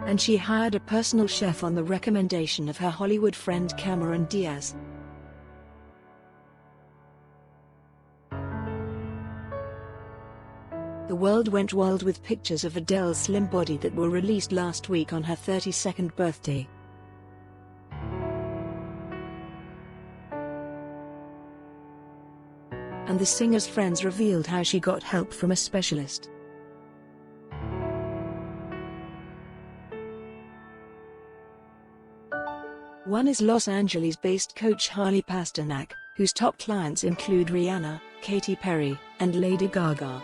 and she hired a personal chef on the recommendation of her Hollywood friend Cameron Diaz. The world went wild with pictures of Adeles' slim body that were released last week on her 32nd birthday. And the singer's friends revealed how she got help from a specialist. One is Los Angeles-based coach Harley Pasternak, whose top clients include Rihanna, Katy Perry, and Lady Gaga.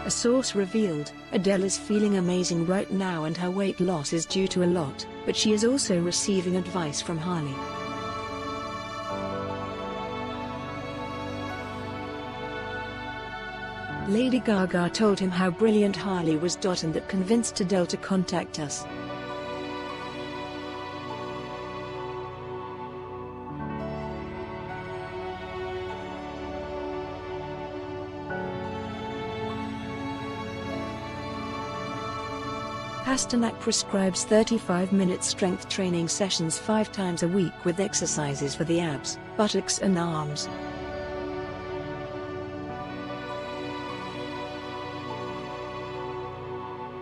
A source revealed, Adele is feeling amazing right now and her weight loss is due to a lot, but she is also receiving advice from Harley. Lady Gaga told him how brilliant Harley was. And that convinced Adele to contact us. Pasternak prescribes 35-minute strength training sessions 5 times a week with exercises for the abs, buttocks and arms.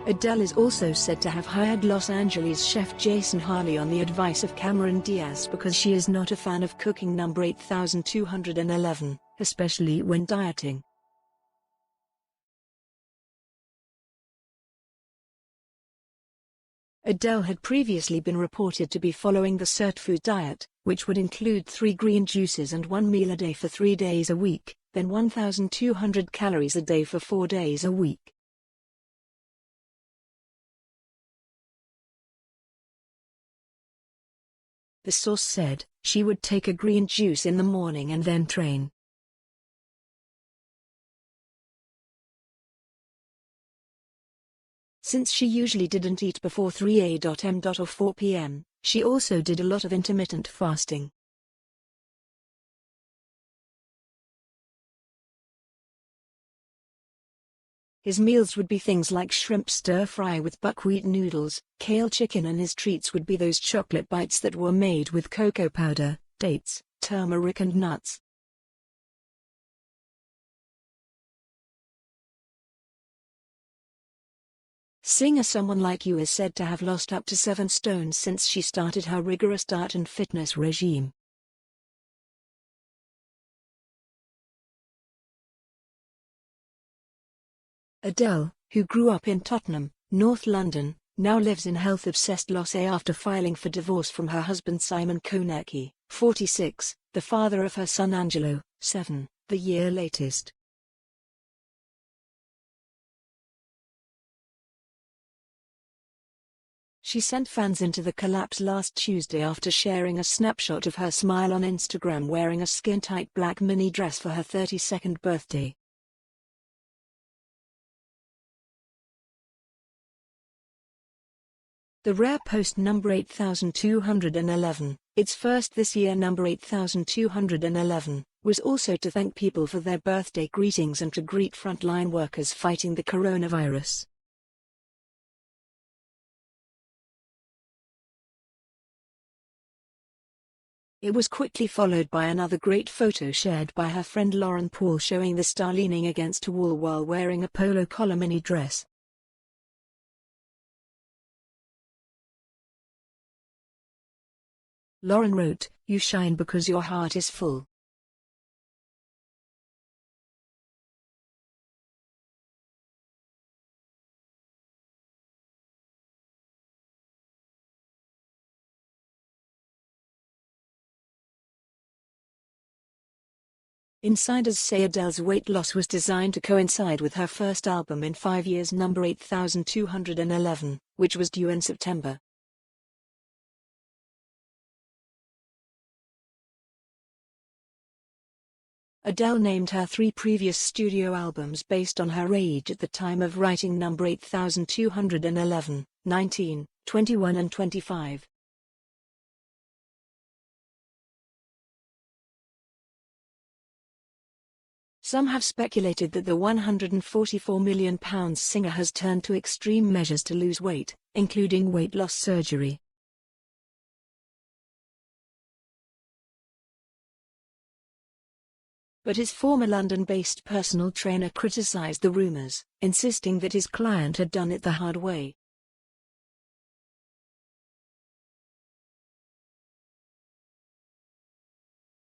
Adele is also said to have hired Los Angeles chef Jason Harley on the advice of Cameron Diaz because she is not a fan of cooking. Number 8211, especially when dieting. Adele had previously been reported to be following the CERT food diet, which would include 3 green juices and 1 meal a day for 3 days a week, then 1,200 calories a day for 4 days a week. The source said, she would take a green juice in the morning and then train. Since she usually didn't eat before 3 a.m. or 4 p.m., she also did a lot of intermittent fasting. His meals would be things like shrimp stir-fry with buckwheat noodles, kale chicken, and his treats would be those chocolate bites that were made with cocoa powder, dates, turmeric and nuts. Singer Someone Like You is said to have lost up to 7 stone since she started her rigorous diet and fitness regime. Adele, who grew up in Tottenham, North London, now lives in health-obsessed Los Angeles after filing for divorce from her husband Simon Konecki, 46, the father of her son Angelo, 7, the year latest. She sent fans into the collapse last Tuesday after sharing a snapshot of her smile on Instagram wearing a skin-tight black mini dress for her 32nd birthday. The rare post number 8211, its first this year, number 8211, was also to thank people for their birthday greetings and to greet frontline workers fighting the coronavirus. It was quickly followed by another great photo shared by her friend Lauren Paul showing the star leaning against a wall while wearing a polo collar mini dress. Lauren wrote, "You shine because your heart is full." Insiders say Adele's weight loss was designed to coincide with her first album in 5 years, number 8211, which was due in September. Adele named her 3 previous studio albums based on her age at the time of writing number 8211, 19, 21 and 25. Some have speculated that the £144 million singer has turned to extreme measures to lose weight, including weight loss surgery. But his former London-based personal trainer criticised the rumours, insisting that his client had done it the hard way.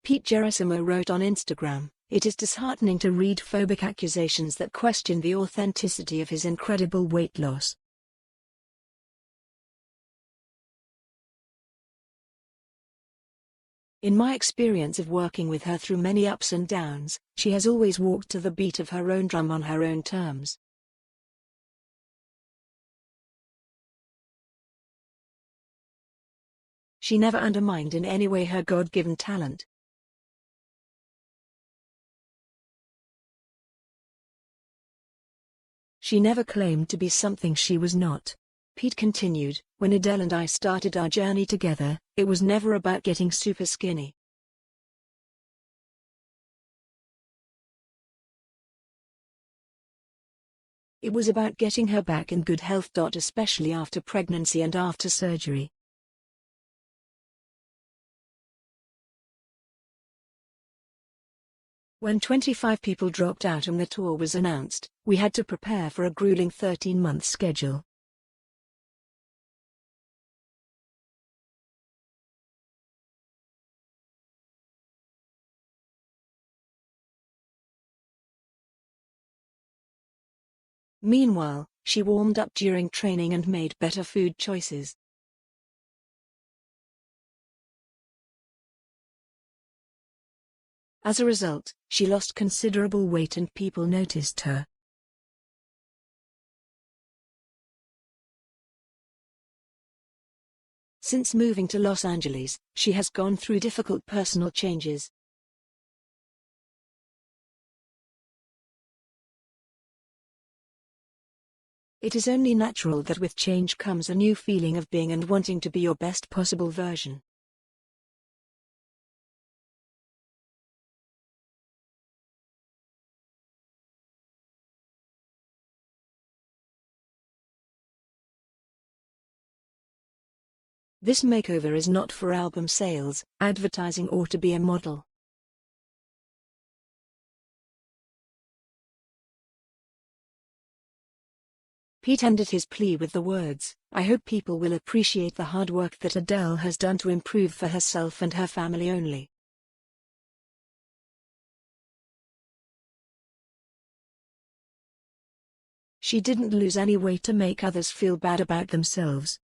Pete Gerasimo wrote on Instagram, "It is disheartening to read phobic accusations that question the authenticity of his incredible weight loss. In my experience of working with her through many ups and downs, she has always walked to the beat of her own drum on her own terms. She never undermined in any way her God-given talent. She never claimed to be something she was not." Pete continued, "When Adele and I started our journey together, it was never about getting super skinny. It was about getting her back in good health. Especially after pregnancy and after surgery. When 25 people dropped out and the tour was announced, we had to prepare for a grueling 13-month schedule. Meanwhile, she warmed up during training and made better food choices. As a result, she lost considerable weight and people noticed her. Since moving to Los Angeles, she has gone through difficult personal changes. It is only natural that with change comes a new feeling of being and wanting to be your best possible version. This makeover is not for album sales, advertising, or to be a model. Pete ended his plea with the words, "I hope people will appreciate the hard work that Adele has done to improve for herself and her family only." She didn't lose any weight to make others feel bad about themselves.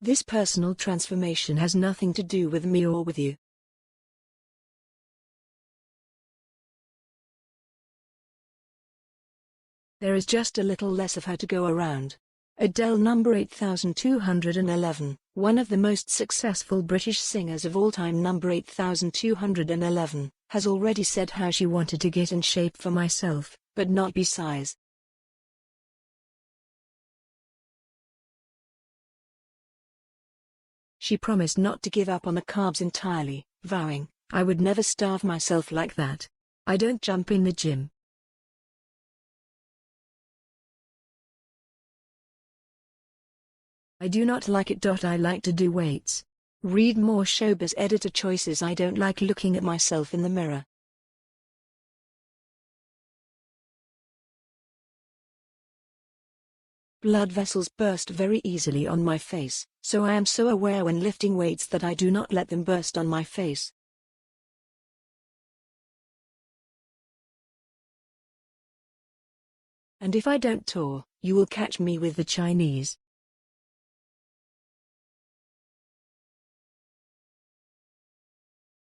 This personal transformation has nothing to do with me or with you. There is just a little less of her to go around. Adele, number 8211, one of the most successful British singers of all time, number 8211, has already said how she wanted to get in shape for myself, but not be size. She promised not to give up on the carbs entirely, vowing, "I would never starve myself like that. I don't jump in the gym. I do not like it. I like to do weights. Read more showbiz editor choices. I don't like looking at myself in the mirror. Blood vessels burst very easily on my face, so I am so aware when lifting weights that I do not let them burst on my face. And if I don't tour, you will catch me with the Chinese."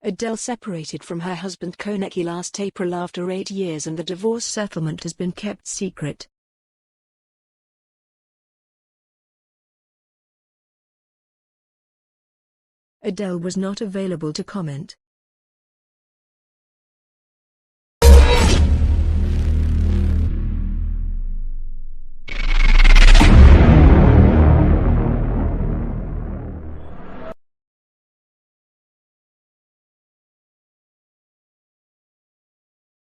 Adele separated from her husband Konecki last April after 8 years, and the divorce settlement has been kept secret. Adele was not available to comment.